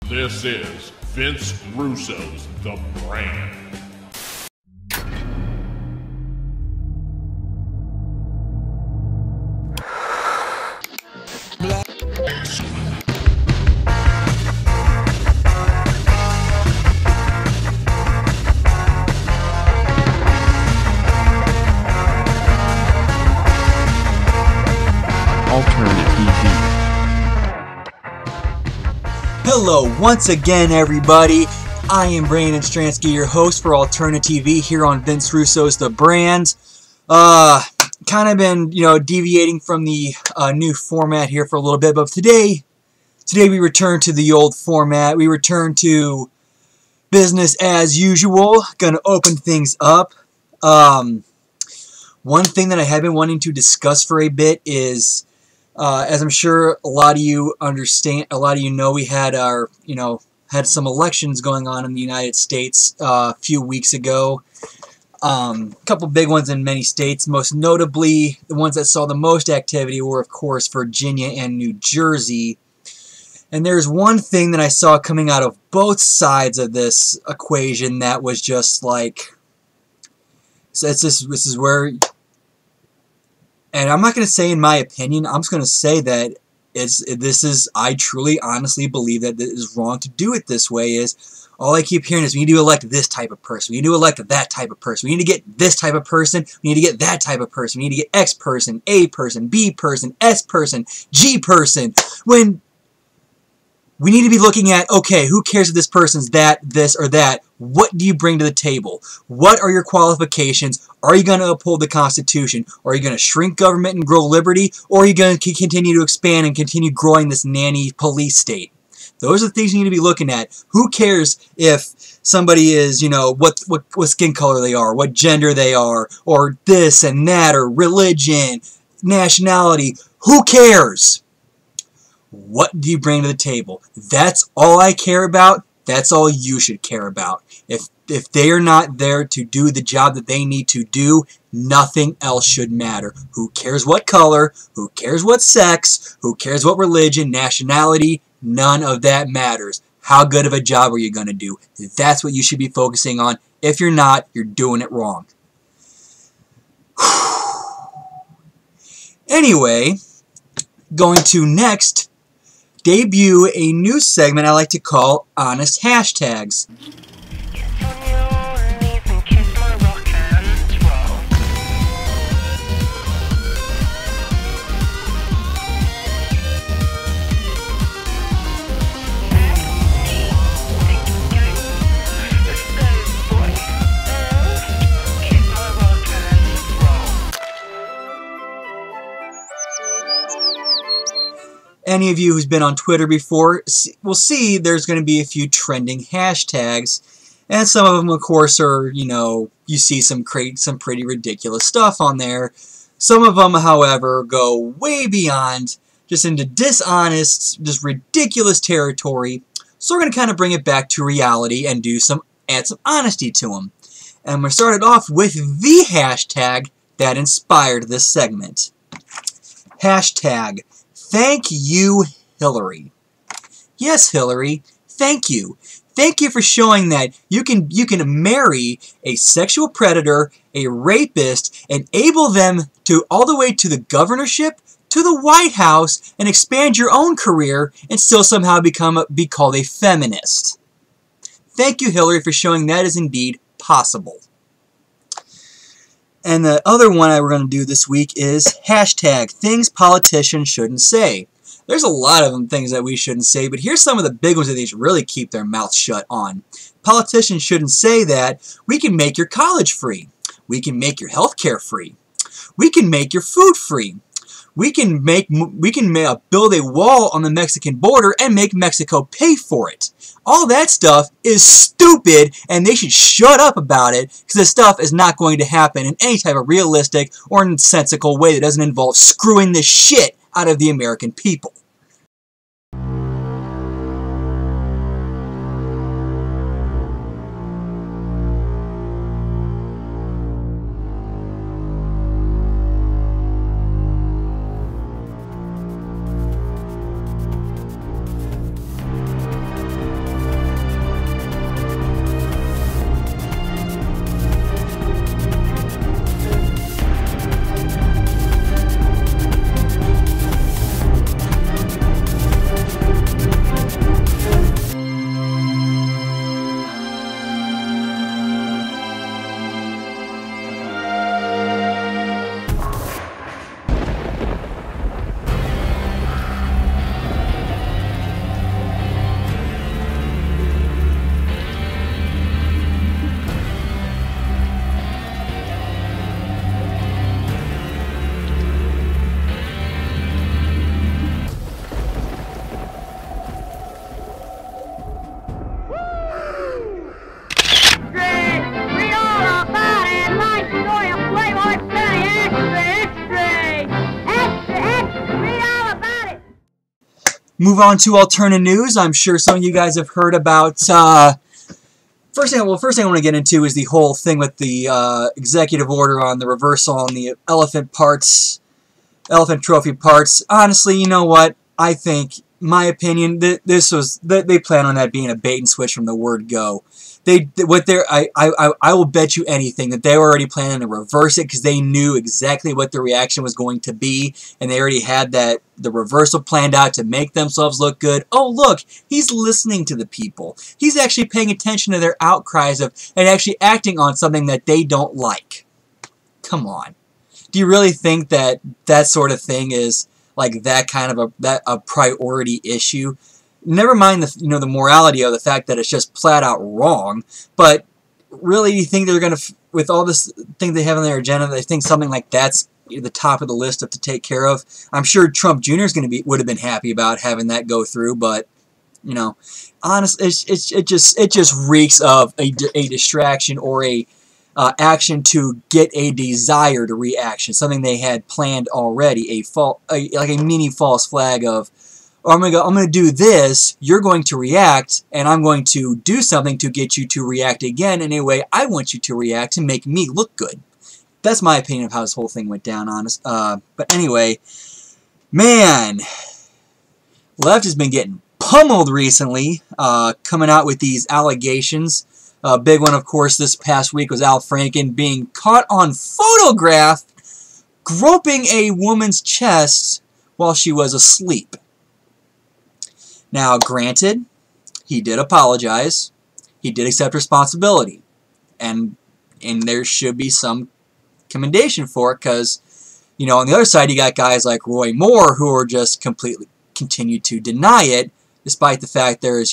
This is Vince Russo's The Brand. AlternaTV. Hello once again, everybody. I am Brandon Stransky, your host for AlternaTV here on Vince Russo's The Brand. Kind of been, deviating from the new format here for a little bit, but today we return to the old format. We return to business as usual. Gonna open things up. One thing that I have been wanting to discuss for a bit is, as I'm sure a lot of you understand, a lot of you know, we had had some elections going on in the United States a few weeks ago. A couple big ones in many states. Most notably, the ones that saw the most activity were, of course, Virginia and New Jersey. And there's one thing that I saw coming out of both sides of this equation that was just like, this is where. And I'm not going to say in my opinion, I'm just going to say that I truly, honestly believe that it is wrong to do it this way. Is all I keep hearing is we need to elect this type of person, we need to elect that type of person, we need to get this type of person, we need to get that type of person, we need to get X person, A person, B person, S person, G person, when we need to be looking at, okay, who cares if this person's that, this, or that? What do you bring to the table? What are your qualifications? Are you going to uphold the Constitution? Or are you going to shrink government and grow liberty? Or are you going to continue to expand and continue growing this nanny police state? Those are the things you need to be looking at. Who cares if somebody is, what skin color they are, what gender they are, or this and that, or religion, nationality? Who cares? What do you bring to the table? That's all I care about. That's all you should care about. If they are not there to do the job that they need to do, nothing else should matter. Who cares what color? Who cares what sex? Who cares what religion, nationality? None of that matters. How good of a job are you going to do? That's what you should be focusing on. If you're not, you're doing it wrong. Anyway, going to next debut a new segment I like to call Honest Hashtags. Any of you who's been on Twitter before will see there's going to be a few trending hashtags, and some of them, of course, are, you see some pretty ridiculous stuff on there. Some of them, however, go way beyond, just into dishonest, just ridiculous territory. So we're going to kind of bring it back to reality and add some honesty to them. And we're started off with the hashtag that inspired this segment. Hashtag Thank you, Hillary. Yes, Hillary, thank you. Thank you for showing that you can marry a sexual predator, a rapist, enable them to all the way to the governorship, to the White House, and expand your own career and still somehow be called a feminist. Thank you, Hillary, for showing that is indeed possible. And the other one we're going to do this week is hashtag Things Politicians Shouldn't Say. There's a lot of them things that we shouldn't say, but here's some of the big ones that they should really keep their mouths shut on. Politicians shouldn't say that we can make your college free. We can make your health care free. We can make your food free. We can build a wall on the Mexican border and make Mexico pay for it. All that stuff is stupid, and they should shut up about it, because this stuff is not going to happen in any type of realistic or nonsensical way that doesn't involve screwing the shit out of the American people. move on to alternative news. I'm sure some of you guys have heard about. First thing I want to get into is the whole thing with the executive order on the reversal on the elephant trophy parts. Honestly, you know what? I think, my opinion, they plan on that being a bait and switch from the word go. I will bet you anything that they were already planning to reverse it because they knew exactly what the reaction was going to be, and they already had the reversal planned out to make themselves look good. Oh, look, he's listening to the people. He's actually paying attention to their outcries and actually acting on something that they don't like. Come on. Do you really think that sort of thing is like that kind of a priority issue? Never mind the morality of the fact that it's just flat out wrong, but really you think they're going to, with all this thing they have on their agenda, they think something like that's the top of the list to take care of? I'm sure Trump Jr. would have been happy about having that go through, but honestly, it just reeks of a distraction or a action to get a desired reaction, something they had planned already, like a mini false flag of, oh, I'm gonna do this, you're going to react, and I'm going to do something to get you to react again in a way I want you to react to make me look good. That's my opinion of how this whole thing went down, but anyway, man, left has been getting pummeled recently, coming out with these allegations. Big one, of course, this past week was Al Franken being caught on photograph groping a woman's chest while she was asleep. Now, granted, he did apologize. He did accept responsibility. And there should be some commendation for it because, on the other side, you got guys like Roy Moore who are just completely continue to deny it, despite the fact there's,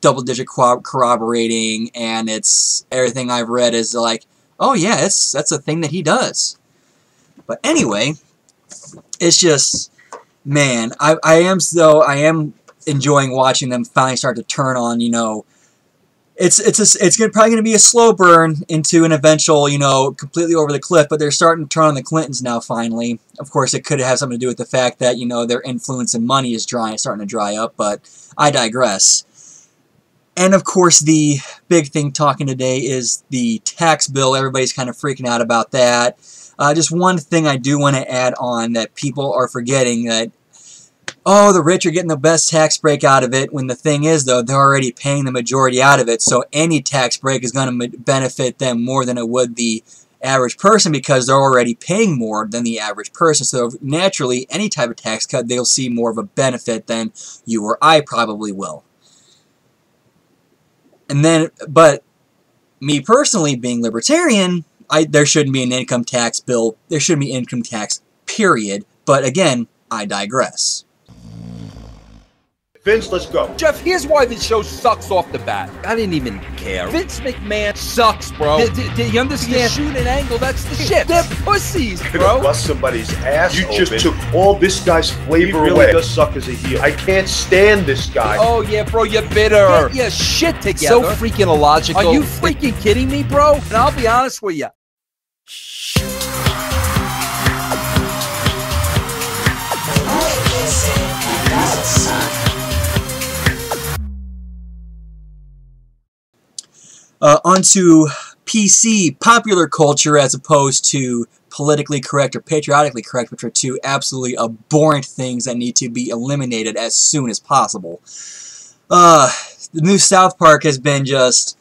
double-digit corroborating, and it's everything I've read is like, oh yeah, that's a thing that he does. But anyway, it's just, man, I am enjoying watching them finally start to turn on. It's probably going to be a slow burn into an eventual, completely over the cliff. But they're starting to turn on the Clintons now. Finally, of course, it could have something to do with the fact that their influence and money is starting to dry up. But I digress. And, of course, the big thing talking today is the tax bill. Everybody's kind of freaking out about that. Just one thing I do want to add on that people are forgetting that, oh, the rich are getting the best tax break out of it, when the thing is, though, they're already paying the majority out of it. So any tax break is going to benefit them more than it would the average person because they're already paying more than the average person. So naturally, any type of tax cut, they'll see more of a benefit than you or I probably will. And then, but me personally, being libertarian, there shouldn't be an income tax bill. There shouldn't be income tax, period. But again, I digress. Vince, let's go. Jeff, here's why this show sucks off the bat. I didn't even care. Vince McMahon sucks, bro. Do you understand? You shoot an angle, that's the shit. They're pussies, bro. You're gonna bust somebody's ass You open. just took all this guy's flavor away. He really does suck as a heel. I can't stand this guy. Oh, yeah, bro, you're bitter. Get your shit together. So freaking illogical. Are you freaking kidding me, bro? And I'll be honest with you. Onto PC, popular culture, as opposed to politically correct or patriotically correct, which are two absolutely abhorrent things that need to be eliminated as soon as possible. The new South Park has been just,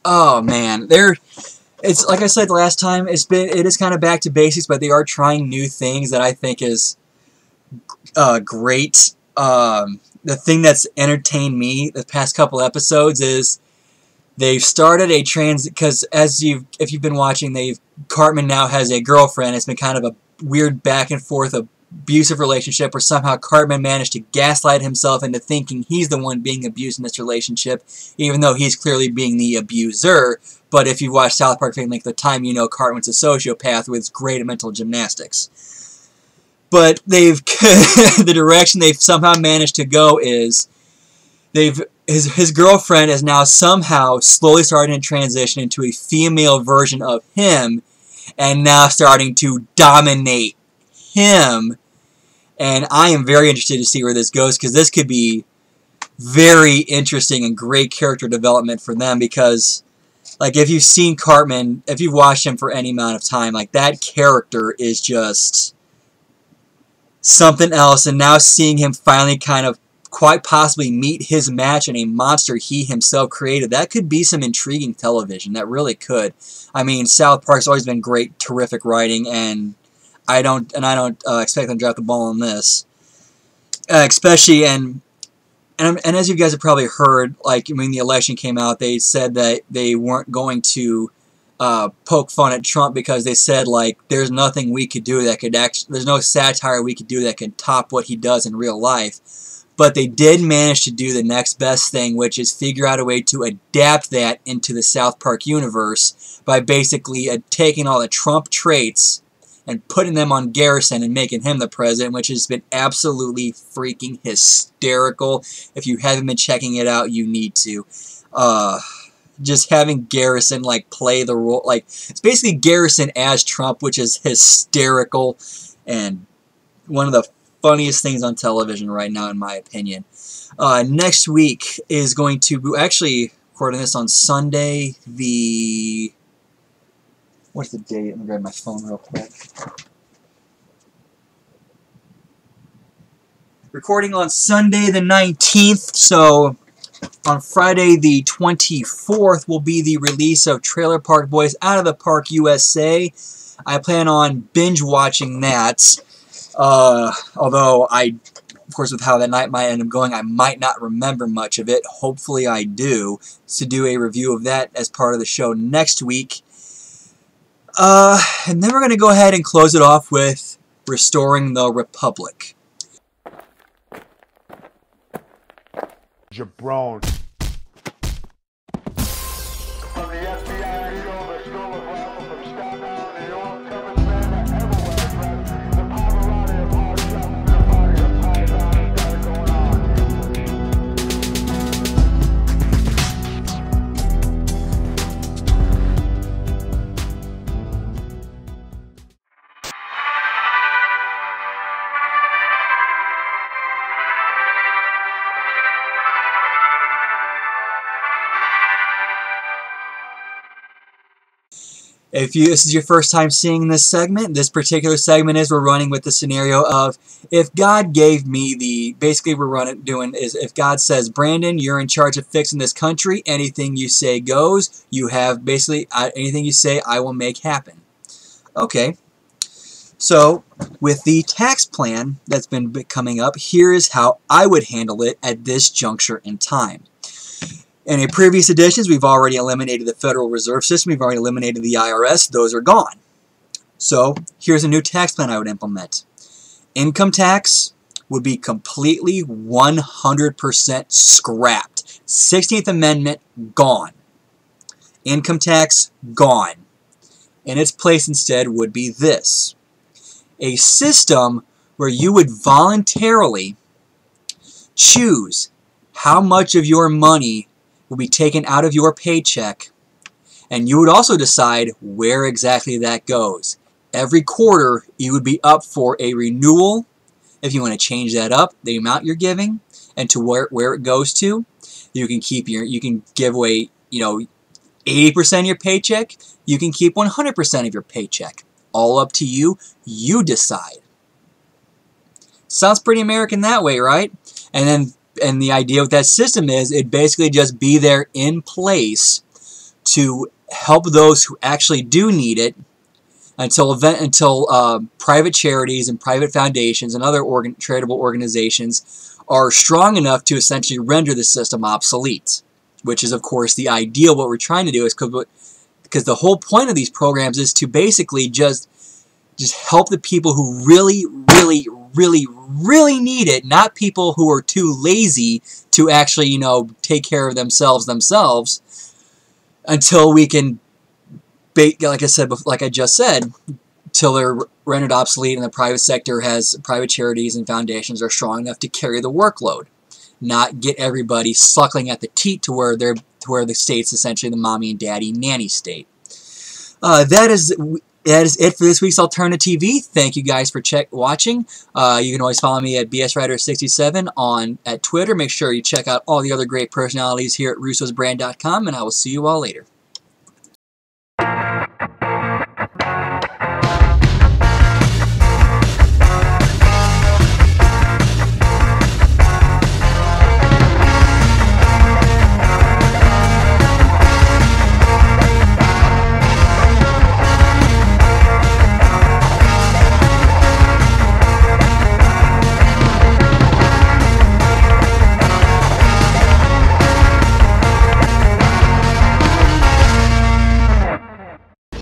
oh man, it's like I said last time, it is kind of back to basics, but they are trying new things that I think is great. The thing that's entertained me the past couple episodes is they've started a because if you've been watching, Cartman now has a girlfriend. It's been kind of a weird back and forth abusive relationship where somehow Cartman managed to gaslight himself into thinking he's the one being abused in this relationship, even though he's clearly being the abuser. But if you've watched South Park for any length of time, you know Cartman's a sociopath with great at mental gymnastics. But the direction they've somehow managed to go is his girlfriend is now somehow slowly starting to transition into a female version of him, and now starting to dominate him. And I am very interested to see where this goes, because this could be very interesting and great character development for them, because like if you've seen Cartman, if you've watched him for any amount of time, like that character is just something else. And now seeing him finally kind of quite possibly meet his match in a monster he himself created, that could be some intriguing television. That really could. I mean, South Park's always been great, terrific writing, and I don't expect them to drop the ball on this. Especially, and as you guys have probably heard, like when the election came out, they said that they weren't going to poke fun at Trump, because they said, like, there's nothing we could do that could there's no satire we could do that could top what he does in real life. But they did manage to do the next best thing, which is figure out a way to adapt that into the South Park universe by basically taking all the Trump traits and putting them on Garrison and making him the president, which has been absolutely freaking hysterical. If you haven't been checking it out, you need to. Just having Garrison, like, play the role, like, it's basically Garrison as Trump, which is hysterical and one of the funniest things on television right now, in my opinion. Next week is going to be, actually, recording this on Sunday, what's the date? Let me grab my phone real quick. Recording on Sunday the 19th, so on Friday the 24th will be the release of Trailer Park Boys Out of the Park USA. I plan on binge watching that. Although of course, with how that night might end up going, I might not remember much of it. Hopefully I do. To do a review of that as part of the show next week. And then we're going to go ahead and close it off with Restoring the Republic. Jabron. If this is your first time seeing this segment, this particular segment is we're running with the scenario of if God gave me the, basically doing is if God says, Brandon, you're in charge of fixing this country, anything you say goes, you have basically, anything you say I will make happen. Okay, so with the tax plan that's been coming up, here is how I would handle it at this juncture in time. In a previous editions, we've already eliminated the Federal Reserve System. We've already eliminated the IRS. Those are gone. So here's a new tax plan I would implement. Income tax would be completely 100% scrapped. 16th Amendment, gone. Income tax, gone. In its place instead would be this. A system where you would voluntarily choose how much of your money will be taken out of your paycheck, and you would also decide where exactly that goes. Every quarter, you would be up for a renewal, if you want to change that up, the amount you're giving, and to where it goes to. You can keep you can give away, 80% of your paycheck. You can keep 100% of your paycheck. All up to you. You decide. Sounds pretty American that way, right? And the idea with that system is it basically just be there in place to help those who actually do need it until private charities and private foundations and other charitable organizations are strong enough to essentially render the system obsolete, which is, of course, the ideal. What we're trying to do is because the whole point of these programs is to basically just help the people who really need it, not people who are too lazy to actually, take care of themselves until we can, like I just said, till they're rendered obsolete and the private sector has private charities and foundations are strong enough to carry the workload, not get everybody suckling at the teat to where the state's essentially the mommy and daddy nanny state. that is it for this week's AlternaTV. Thank you guys for watching. You can always follow me at BSWriter67 at Twitter. Make sure you check out all the other great personalities here at russosbrand.com, and I will see you all later.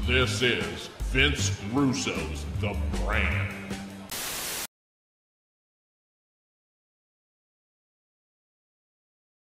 This is Vince Russo's The Brand.